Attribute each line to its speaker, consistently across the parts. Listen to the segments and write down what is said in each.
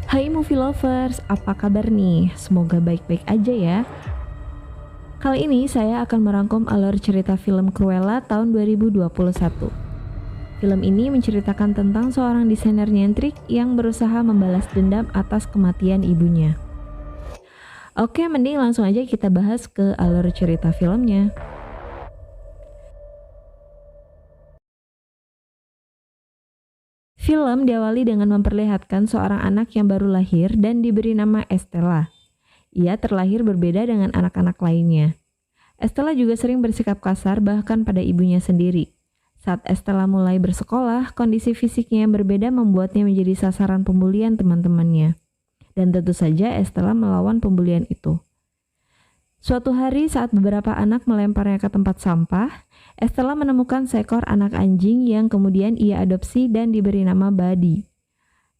Speaker 1: Hai movie lovers, apa kabar nih? Semoga baik-baik aja ya. Kali ini saya akan merangkum alur cerita film Cruella tahun 2021. Film ini menceritakan tentang seorang desainer nyentrik yang berusaha membalas dendam atas kematian ibunya. Oke, mending langsung aja kita bahas ke alur cerita filmnya. Film diawali dengan memperlihatkan seorang anak yang baru lahir dan diberi nama Estella. Ia terlahir berbeda dengan anak-anak lainnya. Estella juga sering bersikap kasar bahkan pada ibunya sendiri. Saat Estella mulai bersekolah, kondisi fisiknya yang berbeda membuatnya menjadi sasaran pembulian teman-temannya. Dan tentu saja Estella melawan pembulian itu. Suatu hari saat beberapa anak melemparnya ke tempat sampah, Estella menemukan seekor anak anjing yang kemudian ia adopsi dan diberi nama Buddy.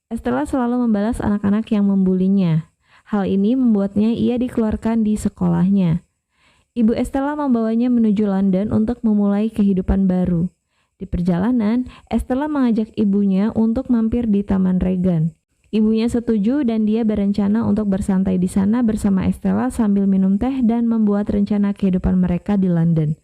Speaker 1: Estella selalu membalas anak-anak yang membulinya. Hal ini membuatnya ia dikeluarkan di sekolahnya. Ibu Estella membawanya menuju London untuk memulai kehidupan baru. Di perjalanan, Estella mengajak ibunya untuk mampir di Taman Regent. Ibunya setuju dan dia berencana untuk bersantai di sana bersama Estella sambil minum teh dan membuat rencana kehidupan mereka di London.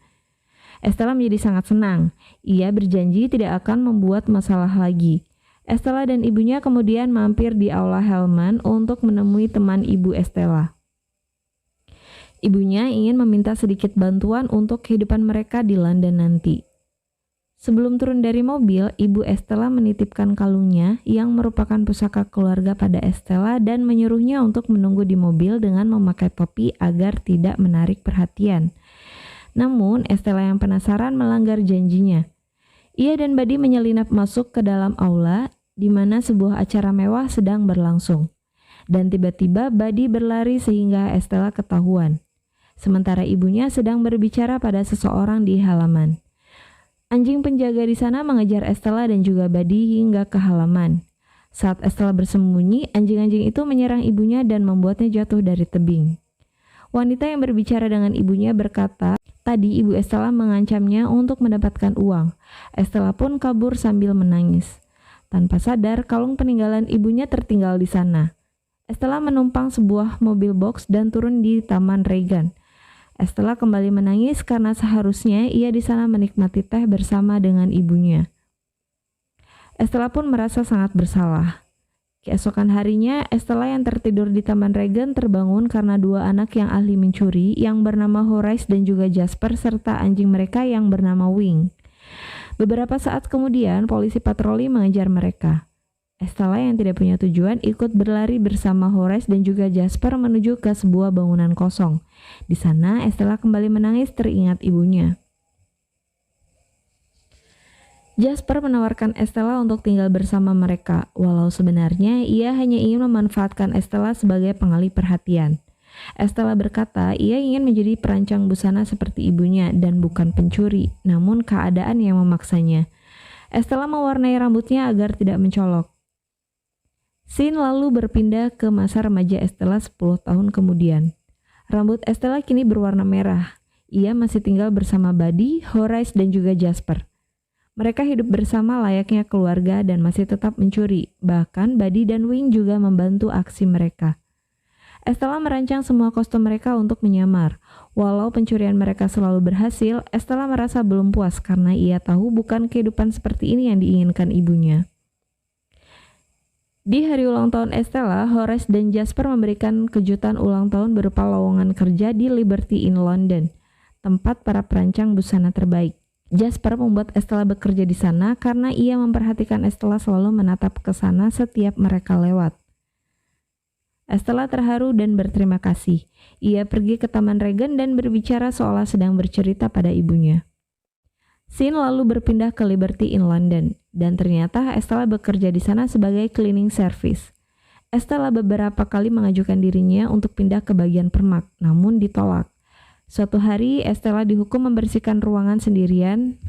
Speaker 1: Estella menjadi sangat senang. Ia berjanji tidak akan membuat masalah lagi. Estella dan ibunya kemudian mampir di Aula Hellman untuk menemui teman ibu Estella. Ibunya ingin meminta sedikit bantuan untuk kehidupan mereka di London nanti. Sebelum turun dari mobil, ibu Estella menitipkan kalungnya yang merupakan pusaka keluarga pada Estella dan menyuruhnya untuk menunggu di mobil dengan memakai topi agar tidak menarik perhatian. Namun, Estella yang penasaran melanggar janjinya. Ia dan Buddy menyelinap masuk ke dalam aula di mana sebuah acara mewah sedang berlangsung. Dan tiba-tiba Buddy berlari sehingga Estella ketahuan. Sementara ibunya sedang berbicara pada seseorang di halaman. Anjing penjaga di sana mengejar Estella dan juga Buddy hingga ke halaman. Saat Estella bersembunyi, anjing-anjing itu menyerang ibunya dan membuatnya jatuh dari tebing. Wanita yang berbicara dengan ibunya berkata, tadi ibu Estella mengancamnya untuk mendapatkan uang. Estella pun kabur sambil menangis. Tanpa sadar, kalung peninggalan ibunya tertinggal di sana. Estella menumpang sebuah mobil box dan turun di Taman Regent. Estella kembali menangis karena seharusnya ia di sana menikmati teh bersama dengan ibunya. Estella pun merasa sangat bersalah. Keesokan harinya, Estella yang tertidur di Taman Regent terbangun karena dua anak yang ahli mencuri yang bernama Horace dan juga Jasper serta anjing mereka yang bernama Wing. Beberapa saat kemudian, polisi patroli mengejar mereka. Estella yang tidak punya tujuan ikut berlari bersama Horace dan juga Jasper menuju ke sebuah bangunan kosong. Di sana, Estella kembali menangis teringat ibunya. Jasper menawarkan Estella untuk tinggal bersama mereka, walau sebenarnya ia hanya ingin memanfaatkan Estella sebagai pengalih perhatian. Estella berkata ia ingin menjadi perancang busana seperti ibunya dan bukan pencuri, namun keadaan yang memaksanya. Estella mewarnai rambutnya agar tidak mencolok. Scene lalu berpindah ke masa remaja Estella 10 tahun kemudian. Rambut Estella kini berwarna merah. Ia masih tinggal bersama Buddy, Horace, dan juga Jasper. Mereka hidup bersama layaknya keluarga dan masih tetap mencuri. Bahkan Buddy dan Wing juga membantu aksi mereka. Estella merancang semua kostum mereka untuk menyamar. Walau pencurian mereka selalu berhasil, Estella merasa belum puas karena ia tahu bukan kehidupan seperti ini yang diinginkan ibunya. Di hari ulang tahun Estella, Horace dan Jasper memberikan kejutan ulang tahun berupa lowongan kerja di Liberty Inn London, tempat para perancang busana terbaik. Jasper membuat Estella bekerja di sana karena ia memperhatikan Estella selalu menatap ke sana setiap mereka lewat. Estella terharu dan berterima kasih. Ia pergi ke Taman Regent dan berbicara seolah sedang bercerita pada ibunya. Scene lalu berpindah ke Liberty Inn London, dan ternyata Estella bekerja di sana sebagai cleaning service. Estella beberapa kali mengajukan dirinya untuk pindah ke bagian permak, namun ditolak. Suatu hari, Estella dihukum membersihkan ruangan sendirian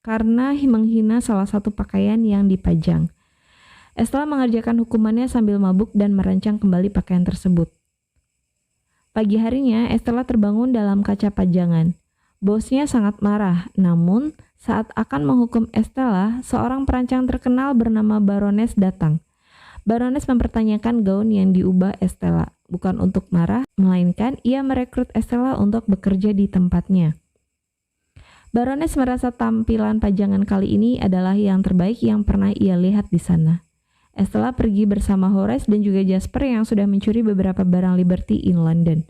Speaker 1: karena menghina salah satu pakaian yang dipajang. Estella mengerjakan hukumannya sambil mabuk dan merancang kembali pakaian tersebut. Pagi harinya, Estella terbangun dalam kaca pajangan. Bosnya sangat marah, namun Saat akan menghukum Estella, seorang perancang terkenal bernama Baroness datang. Baroness mempertanyakan gaun yang diubah Estella, bukan untuk marah, melainkan ia merekrut Estella untuk bekerja di tempatnya. Baroness merasa tampilan pajangan kali ini adalah yang terbaik yang pernah ia lihat di sana. Estella pergi bersama Horace dan juga Jasper yang sudah mencuri beberapa barang Liberty in London.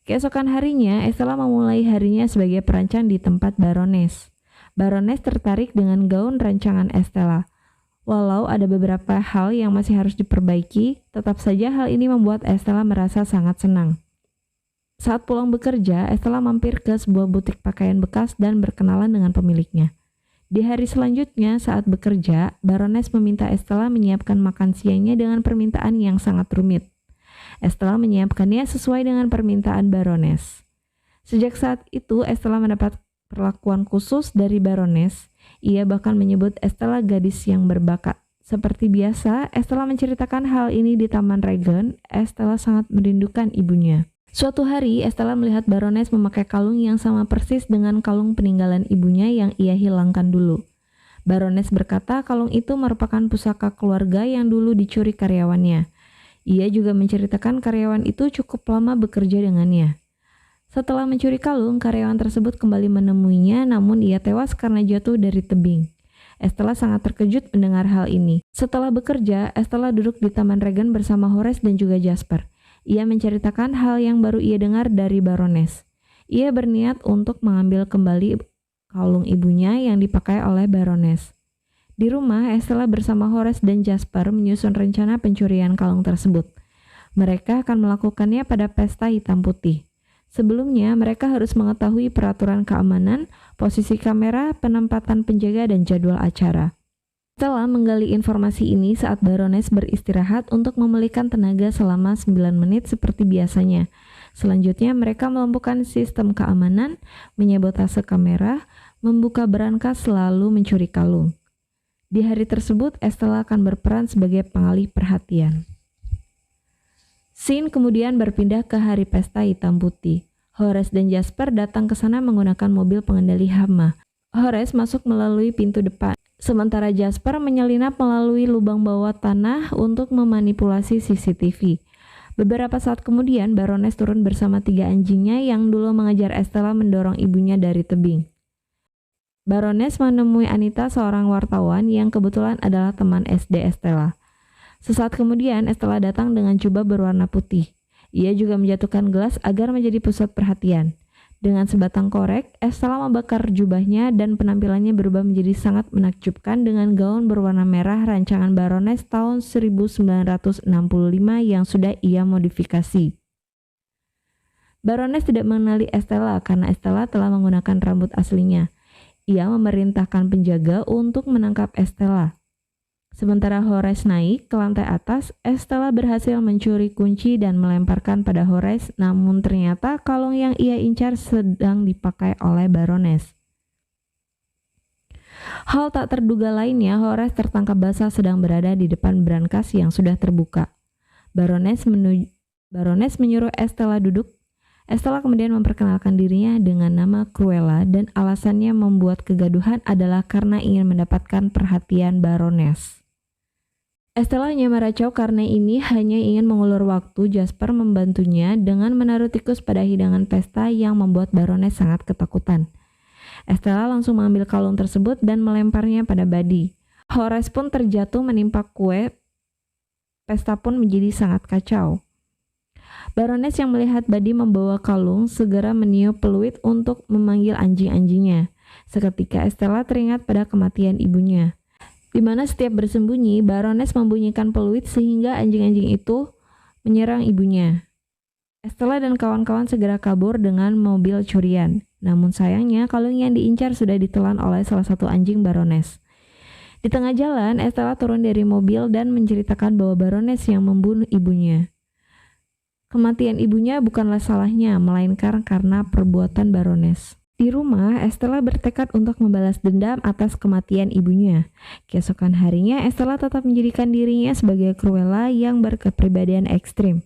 Speaker 1: Keesokan harinya, Estella memulai harinya sebagai perancang di tempat Baroness. Baroness tertarik dengan gaun rancangan Estella. Walau ada beberapa hal yang masih harus diperbaiki, tetap saja hal ini membuat Estella merasa sangat senang. Saat pulang bekerja, Estella mampir ke sebuah butik pakaian bekas dan berkenalan dengan pemiliknya. Di hari selanjutnya, saat bekerja, Baroness meminta Estella menyiapkan makan siangnya dengan permintaan yang sangat rumit. Estella menyiapkannya sesuai dengan permintaan Baroness. Sejak saat itu, Estella mendapat perlakuan khusus dari Baroness. Ia bahkan menyebut Estella gadis yang berbakat. Seperti biasa, Estella menceritakan hal ini di Taman Regent. Estella sangat merindukan ibunya. Suatu hari, Estella melihat Baroness memakai kalung yang sama persis dengan kalung peninggalan ibunya yang ia hilangkan dulu. Baroness berkata kalung itu merupakan pusaka keluarga yang dulu dicuri karyawannya. Ia juga menceritakan karyawan itu cukup lama bekerja dengannya. Setelah mencuri kalung, karyawan tersebut kembali menemuinya, namun ia tewas karena jatuh dari tebing. Estella sangat terkejut mendengar hal ini. Setelah bekerja, Estella duduk di Taman Regent bersama Horace dan juga Jasper. Ia menceritakan hal yang baru ia dengar dari Baroness. Ia berniat untuk mengambil kembali kalung ibunya yang dipakai oleh Baroness. Di rumah, Estella bersama Horace dan Jasper menyusun rencana pencurian kalung tersebut. Mereka akan melakukannya pada pesta hitam putih. Sebelumnya, mereka harus mengetahui peraturan keamanan, posisi kamera, penempatan penjaga, dan jadwal acara. Setelah menggali informasi ini saat Baroness beristirahat untuk memulihkan tenaga selama 9 menit seperti biasanya. Selanjutnya, mereka melumpuhkan sistem keamanan, menyabotase kamera, membuka berangkas lalu mencuri kalung. Di hari tersebut, Estella akan berperan sebagai pengalih perhatian. Scene kemudian berpindah ke hari pesta hitam putih. Horace dan Jasper datang ke sana menggunakan mobil pengendali hama. Horace masuk melalui pintu depan, sementara Jasper menyelinap melalui lubang bawah tanah untuk memanipulasi CCTV. Beberapa saat kemudian, Baroness turun bersama 3 anjingnya yang dulu mengejar Estella mendorong ibunya dari tebing. Baroness menemui Anita, seorang wartawan yang kebetulan adalah teman SD Estella. Sesaat kemudian, Estella datang dengan jubah berwarna putih. Ia juga menjatuhkan gelas agar menjadi pusat perhatian. Dengan sebatang korek, Estella membakar jubahnya dan penampilannya berubah menjadi sangat menakjubkan dengan gaun berwarna merah rancangan Baroness tahun 1965 yang sudah ia modifikasi. Baroness tidak mengenali Estella karena Estella telah menggunakan rambut aslinya. Ia memerintahkan penjaga untuk menangkap Estella. Sementara Horace naik ke lantai atas, Estella berhasil mencuri kunci dan melemparkan pada Horace, namun ternyata kalung yang ia incar sedang dipakai oleh Baroness. Hal tak terduga lainnya, Horace tertangkap basah sedang berada di depan brankas yang sudah terbuka. Baroness menyuruh Estella duduk. Estella kemudian memperkenalkan dirinya dengan nama Cruella dan alasannya membuat kegaduhan adalah karena ingin mendapatkan perhatian Baroness. Estella hanya meracau karena ini hanya ingin mengulur waktu. Jasper membantunya dengan menaruh tikus pada hidangan pesta yang membuat Baroness sangat ketakutan. Estella langsung mengambil kalung tersebut dan melemparnya pada Buddy. Horace pun terjatuh menimpa kue. Pesta pun menjadi sangat kacau. Baroness yang melihat Buddy membawa kalung segera meniup peluit untuk memanggil anjing-anjingnya. Seketika Estella teringat pada kematian ibunya, di mana setiap bersembunyi, Baroness membunyikan peluit sehingga anjing-anjing itu menyerang ibunya. Estella dan kawan-kawan segera kabur dengan mobil curian. Namun sayangnya kalung yang diincar sudah ditelan oleh salah satu anjing Baroness. Di tengah jalan, Estella turun dari mobil dan menceritakan bahwa Baroness yang membunuh ibunya. Kematian ibunya bukanlah salahnya, melainkan karena perbuatan Baroness. Di rumah, Estella bertekad untuk membalas dendam atas kematian ibunya. Keesokan harinya, Estella tetap menjadikan dirinya sebagai Cruella yang berkepribadian ekstrim.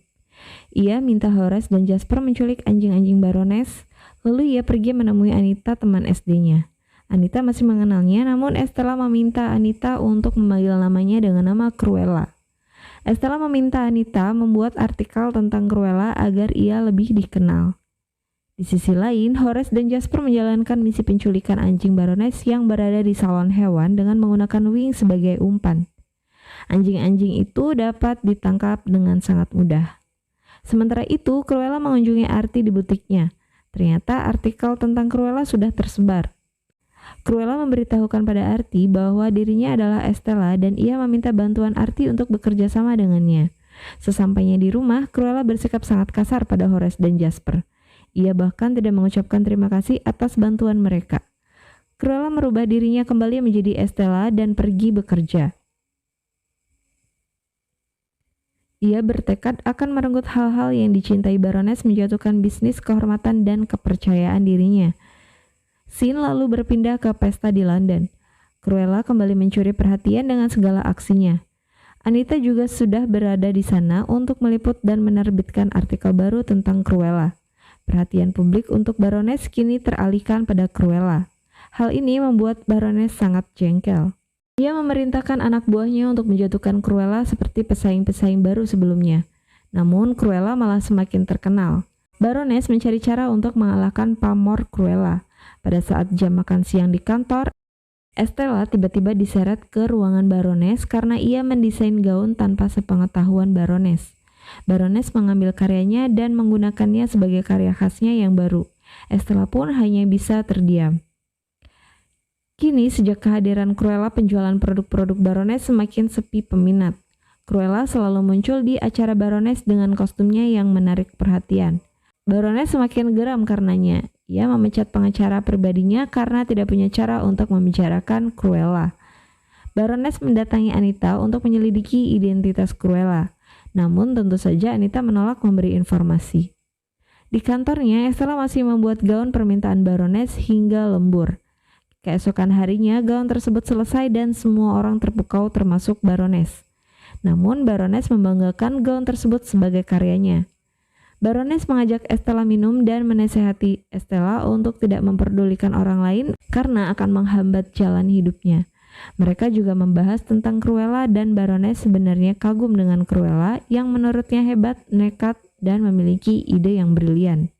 Speaker 1: Ia minta Horace dan Jasper menculik anjing-anjing Baroness, lalu ia pergi menemui Anita, teman SD-nya. Anita masih mengenalnya, namun Estella meminta Anita untuk memanggil namanya dengan nama Cruella. Estella meminta Anita membuat artikel tentang Cruella agar ia lebih dikenal. Di sisi lain, Horace dan Jasper menjalankan misi penculikan anjing Baroness yang berada di salon hewan dengan menggunakan Wing sebagai umpan. Anjing-anjing itu dapat ditangkap dengan sangat mudah. Sementara itu, Cruella mengunjungi Artie di butiknya. Ternyata artikel tentang Cruella sudah tersebar. Cruella memberitahukan pada Artie bahwa dirinya adalah Estella dan ia meminta bantuan Artie untuk bekerja sama dengannya. Sesampainya di rumah, Cruella bersikap sangat kasar pada Horace dan Jasper. Ia bahkan tidak mengucapkan terima kasih atas bantuan mereka. Cruella merubah dirinya kembali menjadi Estella dan pergi bekerja. Ia bertekad akan merenggut hal-hal yang dicintai Baroness, menjatuhkan bisnis, kehormatan, dan kepercayaan dirinya. Scene lalu berpindah ke pesta di London. Cruella kembali mencuri perhatian dengan segala aksinya. Anita juga sudah berada di sana untuk meliput dan menerbitkan artikel baru tentang Cruella. Perhatian publik untuk Baroness kini teralihkan pada Cruella. Hal ini membuat Baroness sangat jengkel. Ia memerintahkan anak buahnya untuk menjatuhkan Cruella seperti pesaing-pesaing baru sebelumnya. Namun Cruella malah semakin terkenal. Baroness mencari cara untuk mengalahkan pamor Cruella. Pada saat jam makan siang di kantor, Estella tiba-tiba diseret ke ruangan Baroness karena ia mendesain gaun tanpa sepengetahuan Baroness. Baroness mengambil karyanya dan menggunakannya sebagai karya khasnya yang baru. Estella pun hanya bisa terdiam. Kini sejak kehadiran Cruella, penjualan produk-produk Baroness semakin sepi peminat. Cruella selalu muncul di acara Baroness dengan kostumnya yang menarik perhatian. Baroness semakin geram karenanya. Ia memecat pengacara pribadinya karena tidak punya cara untuk membicarakan Cruella. Baroness mendatangi Anita untuk menyelidiki identitas Cruella. Namun tentu saja Anita menolak memberi informasi. Di kantornya, Estella masih membuat gaun permintaan Baroness hingga lembur. Keesokan harinya, gaun tersebut selesai dan semua orang terpukau termasuk Baroness. Namun Baroness membanggakan gaun tersebut sebagai karyanya. Baroness mengajak Estella minum dan menasehati Estella untuk tidak memperdulikan orang lain karena akan menghambat jalan hidupnya. Mereka juga membahas tentang Cruella dan Baroness sebenarnya kagum dengan Cruella yang menurutnya hebat, nekat, dan memiliki ide yang brilian.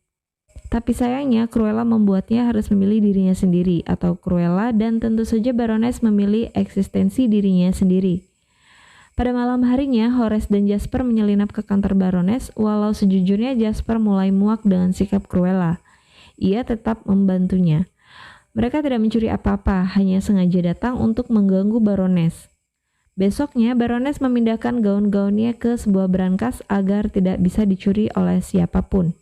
Speaker 1: Tapi sayangnya Cruella membuatnya harus memilih dirinya sendiri atau Cruella, dan tentu saja Baroness memilih eksistensi dirinya sendiri. Pada malam harinya, Horace dan Jasper menyelinap ke kantor Baroness, walau sejujurnya Jasper mulai muak dengan sikap Cruella. Ia tetap membantunya. Mereka tidak mencuri apa-apa, hanya sengaja datang untuk mengganggu Baroness. Besoknya, Baroness memindahkan gaun-gaunnya ke sebuah brankas agar tidak bisa dicuri oleh siapapun.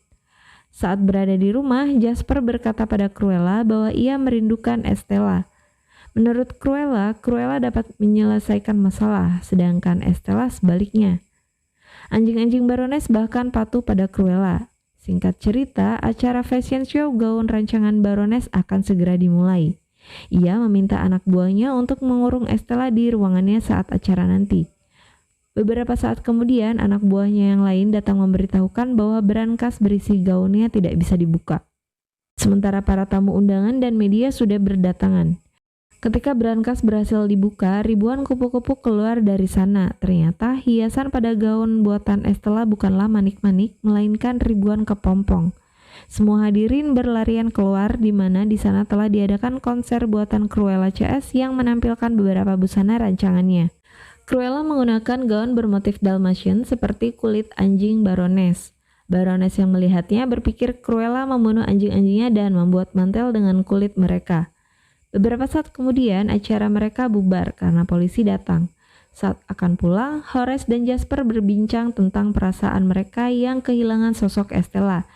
Speaker 1: Saat berada di rumah, Jasper berkata pada Cruella bahwa ia merindukan Estella. Menurut Cruella, Cruella dapat menyelesaikan masalah, sedangkan Estella sebaliknya. Anjing-anjing Baroness bahkan patuh pada Cruella. Singkat cerita, acara fashion show gaun rancangan Baroness akan segera dimulai. Ia meminta anak buahnya untuk mengurung Estella di ruangannya saat acara nanti. Beberapa saat kemudian, anak buahnya yang lain datang memberitahukan bahwa brankas berisi gaunnya tidak bisa dibuka. Sementara para tamu undangan dan media sudah berdatangan. Ketika brankas berhasil dibuka, ribuan kupu-kupu keluar dari sana. Ternyata hiasan pada gaun buatan Estella bukanlah manik-manik, melainkan ribuan kepompong. Semua hadirin berlarian keluar, di mana di sana telah diadakan konser buatan Cruella CS yang menampilkan beberapa busana rancangannya. Cruella menggunakan gaun bermotif Dalmatian seperti kulit anjing Baroness. Baroness yang melihatnya berpikir Cruella membunuh anjing-anjingnya dan membuat mantel dengan kulit mereka. Beberapa saat kemudian, acara mereka bubar karena polisi datang. Saat akan pulang, Horace dan Jasper berbincang tentang perasaan mereka yang kehilangan sosok Estella.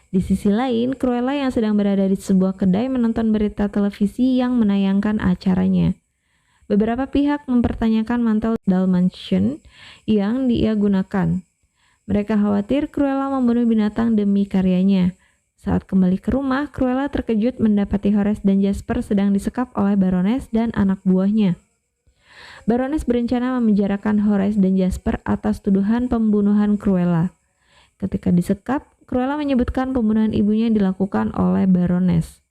Speaker 1: Di sisi lain, Cruella yang sedang berada di sebuah kedai menonton berita televisi yang menayangkan acaranya. Beberapa pihak mempertanyakan mantel Dalmatian yang dia gunakan. Mereka khawatir Cruella membunuh binatang demi karyanya. Saat kembali ke rumah, Cruella terkejut mendapati Horace dan Jasper sedang disekap oleh Baroness dan anak buahnya. Baroness berencana memenjarakan Horace dan Jasper atas tuduhan pembunuhan Cruella. Ketika disekap, Cruella menyebutkan pembunuhan ibunya dilakukan oleh Baroness.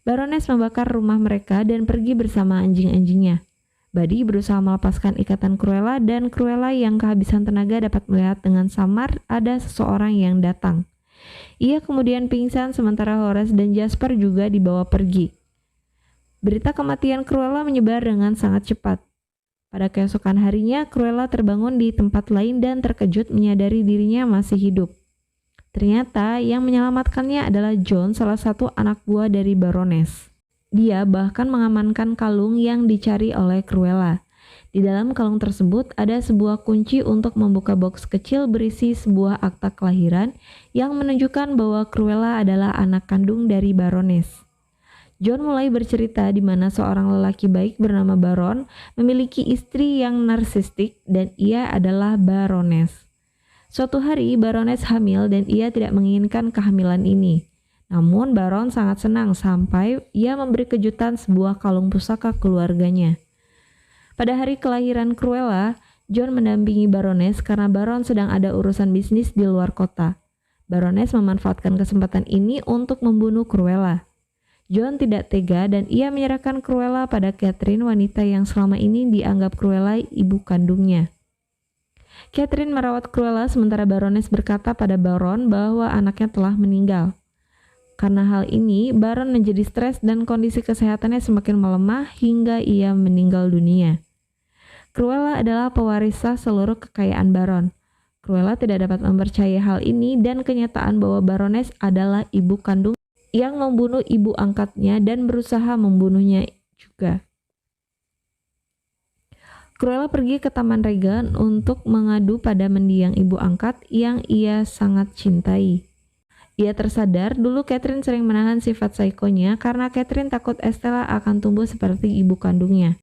Speaker 1: Baroness membakar rumah mereka dan pergi bersama anjing-anjingnya. Buddy berusaha melepaskan ikatan Cruella dan Cruella yang kehabisan tenaga dapat melihat dengan samar ada seseorang yang datang. Ia kemudian pingsan sementara Horace dan Jasper juga dibawa pergi. Berita kematian Cruella menyebar dengan sangat cepat. Pada keesokan harinya, Cruella terbangun di tempat lain dan terkejut menyadari dirinya masih hidup. Ternyata yang menyelamatkannya adalah John, salah satu anak buah dari Baroness. Dia bahkan mengamankan kalung yang dicari oleh Cruella. Di dalam kalung tersebut ada sebuah kunci untuk membuka box kecil berisi sebuah akta kelahiran yang menunjukkan bahwa Cruella adalah anak kandung dari Baroness. John mulai bercerita di mana seorang lelaki baik bernama Baron memiliki istri yang narsistik dan ia adalah Baroness. Suatu hari Baroness hamil dan ia tidak menginginkan kehamilan ini. Namun Baron sangat senang sampai ia memberi kejutan sebuah kalung pusaka keluarganya. Pada hari kelahiran Cruella, John mendampingi Baroness karena Baron sedang ada urusan bisnis di luar kota. Baroness memanfaatkan kesempatan ini untuk membunuh Cruella. John tidak tega dan ia menyerahkan Cruella pada Catherine, wanita yang selama ini dianggap Cruella ibu kandungnya. Catherine merawat Cruella sementara Baroness berkata pada Baron bahwa anaknya telah meninggal. Karena hal ini, Baron menjadi stres dan kondisi kesehatannya semakin melemah hingga ia meninggal dunia. Cruella adalah pewaris sah seluruh kekayaan Baron. Cruella tidak dapat mempercayai hal ini dan kenyataan bahwa Baroness adalah ibu kandung yang membunuh ibu angkatnya dan berusaha membunuhnya juga. Cruella pergi ke Taman Regan untuk mengadu pada mendiang ibu angkat yang ia sangat cintai. Ia tersadar dulu Catherine sering menahan sifat psikonya karena Catherine takut Estella akan tumbuh seperti ibu kandungnya.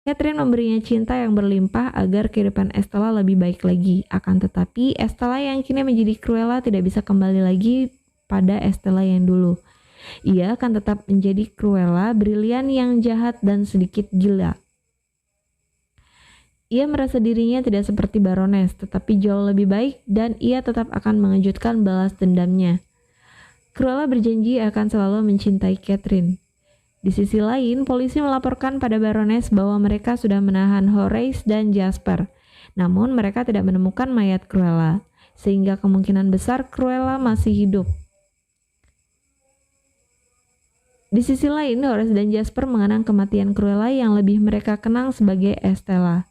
Speaker 1: Catherine memberinya cinta yang berlimpah agar kehidupan Estella lebih baik lagi. Akan tetapi, Estella yang kini menjadi Cruella tidak bisa kembali lagi pada Estella yang dulu. Ia akan tetap menjadi Cruella brilian yang jahat dan sedikit gila. Ia merasa dirinya tidak seperti Baroness, tetapi jauh lebih baik dan ia tetap akan mengejutkan balas dendamnya. Cruella berjanji akan selalu mencintai Catherine. Di sisi lain, polisi melaporkan pada Baroness bahwa mereka sudah menahan Horace dan Jasper. Namun mereka tidak menemukan mayat Cruella, sehingga kemungkinan besar Cruella masih hidup. Di sisi lain, Horace dan Jasper mengenang kematian Cruella yang lebih mereka kenang sebagai Estella.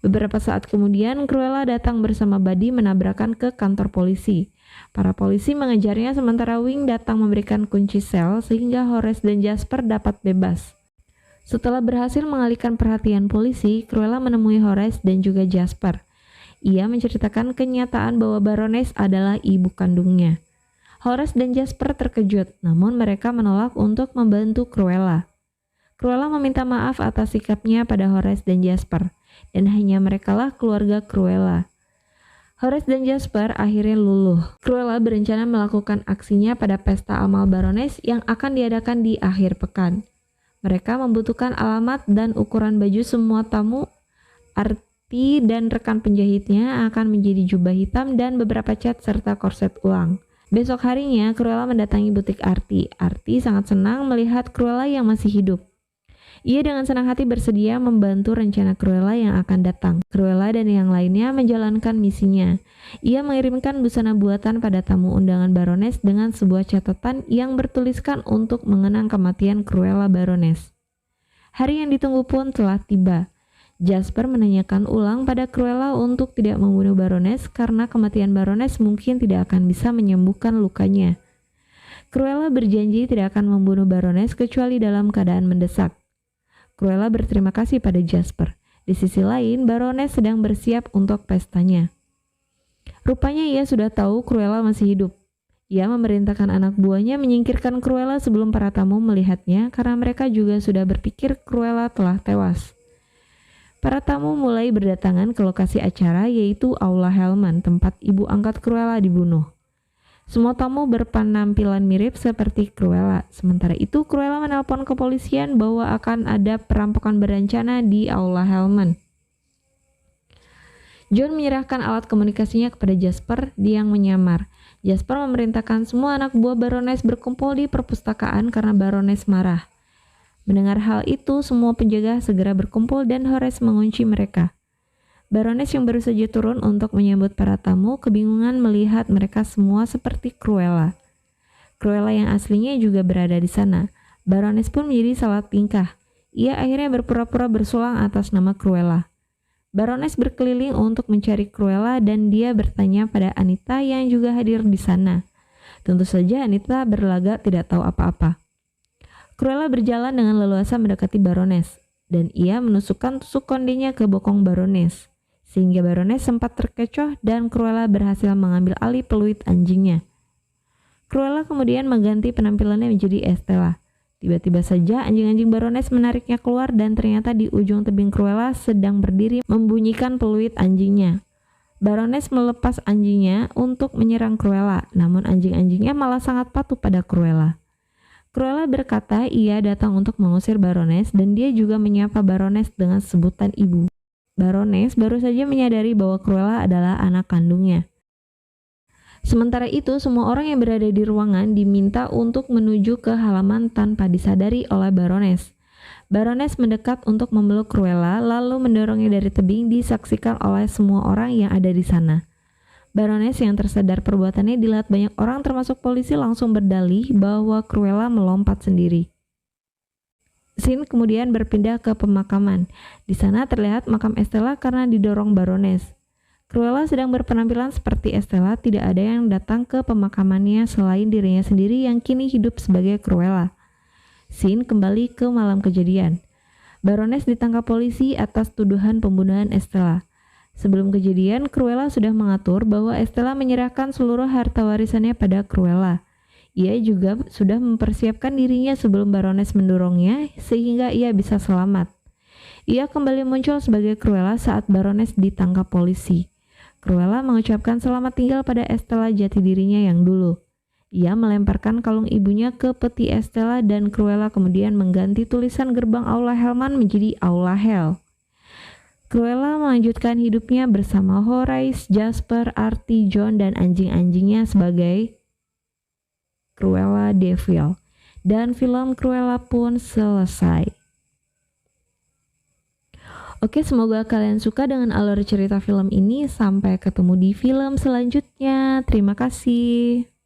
Speaker 1: Beberapa saat kemudian, Cruella datang bersama Buddy menabrakan ke kantor polisi. Para polisi mengejarnya sementara Wing datang memberikan kunci sel sehingga Horace dan Jasper dapat bebas. Setelah berhasil mengalihkan perhatian polisi, Cruella menemui Horace dan juga Jasper. Ia menceritakan kenyataan bahwa Baroness adalah ibu kandungnya. Horace dan Jasper terkejut, namun mereka menolak untuk membantu Cruella. Cruella meminta maaf atas sikapnya pada Horace dan Jasper, dan hanya merekalah keluarga Cruella. Horace dan Jasper akhirnya luluh. Cruella berencana melakukan aksinya pada pesta amal Baroness yang akan diadakan di akhir pekan. Mereka membutuhkan alamat dan ukuran baju semua tamu. Arti dan rekan penjahitnya akan menjadi jubah hitam dan beberapa cat serta korset ulang. Besok harinya, Cruella mendatangi butik Arti. Arti sangat senang melihat Cruella yang masih hidup. Ia dengan senang hati bersedia membantu rencana Cruella yang akan datang. Cruella dan yang lainnya menjalankan misinya. Ia mengirimkan busana buatan pada tamu undangan Baroness dengan sebuah catatan yang bertuliskan untuk mengenang kematian Cruella Baroness. Hari yang ditunggu pun telah tiba. Jasper menanyakan ulang pada Cruella untuk tidak membunuh Baroness karena kematian Baroness mungkin tidak akan bisa menyembuhkan lukanya. Cruella berjanji tidak akan membunuh Baroness kecuali dalam keadaan mendesak. Cruella berterima kasih pada Jasper. Di sisi lain, Baroness sedang bersiap untuk pestanya. Rupanya ia sudah tahu Cruella masih hidup. Ia memerintahkan anak buahnya menyingkirkan Cruella sebelum para tamu melihatnya karena mereka juga sudah berpikir Cruella telah tewas. Para tamu mulai berdatangan ke lokasi acara yaitu Aula Hellman, tempat ibu angkat Cruella dibunuh. Semua tamu berpenampilan mirip seperti Cruella. Sementara itu, Cruella menelpon kepolisian bahwa akan ada perampokan berencana di Aula Hellman. John menyerahkan alat komunikasinya kepada Jasper yang menyamar. Jasper memerintahkan semua anak buah Baroness berkumpul di perpustakaan karena Baroness marah. Mendengar hal itu, semua penjaga segera berkumpul dan Horace mengunci mereka. Baroness yang baru saja turun untuk menyambut para tamu kebingungan melihat mereka semua seperti Cruella. Cruella yang aslinya juga berada di sana. Baroness pun menjadi salah tingkah. Ia akhirnya berpura-pura bersulang atas nama Cruella. Baroness berkeliling untuk mencari Cruella dan dia bertanya pada Anita yang juga hadir di sana. Tentu saja Anita berlagak tidak tahu apa-apa. Cruella berjalan dengan leluasa mendekati Baroness dan ia menusukkan tusuk kondenya ke bokong Baroness. Sehingga Baroness sempat terkecoh dan Cruella berhasil mengambil alih peluit anjingnya. Cruella kemudian mengganti penampilannya menjadi Estella. Tiba-tiba saja anjing-anjing Baroness menariknya keluar dan ternyata di ujung tebing Cruella sedang berdiri membunyikan peluit anjingnya. Baroness melepas anjingnya untuk menyerang Cruella, namun anjing-anjingnya malah sangat patuh pada Cruella. Cruella berkata ia datang untuk mengusir Baroness dan dia juga menyapa Baroness dengan sebutan ibu. Baroness baru saja menyadari bahwa Cruella adalah anak kandungnya. Sementara itu, semua orang yang berada di ruangan diminta untuk menuju ke halaman tanpa disadari oleh Baroness. Baroness mendekat untuk memeluk Cruella, lalu mendorongnya dari tebing disaksikan oleh semua orang yang ada di sana. Baroness yang tersadar perbuatannya dilihat banyak orang termasuk polisi langsung berdalih bahwa Cruella melompat sendiri. Scene kemudian berpindah ke pemakaman. Di sana terlihat makam Estella karena didorong Baroness. Cruella sedang berpenampilan seperti Estella, tidak ada yang datang ke pemakamannya selain dirinya sendiri yang kini hidup sebagai Cruella. Scene kembali ke malam kejadian. Baroness ditangkap polisi atas tuduhan pembunuhan Estella. Sebelum kejadian, Cruella sudah mengatur bahwa Estella menyerahkan seluruh harta warisannya pada Cruella. Ia juga sudah mempersiapkan dirinya sebelum Baroness mendorongnya sehingga ia bisa selamat. Ia kembali muncul sebagai Cruella saat Baroness ditangkap polisi. Cruella mengucapkan selamat tinggal pada Estella jati dirinya yang dulu. Ia melemparkan kalung ibunya ke peti Estella dan Cruella kemudian mengganti tulisan gerbang Aula Hellman menjadi Aula Hell. Cruella melanjutkan hidupnya bersama Horace, Jasper, Artie, John, dan anjing-anjingnya sebagai Cruella de Vil. Dan film Cruella pun selesai. Oke, semoga kalian suka dengan alur cerita film ini. Sampai ketemu di film selanjutnya. Terima kasih.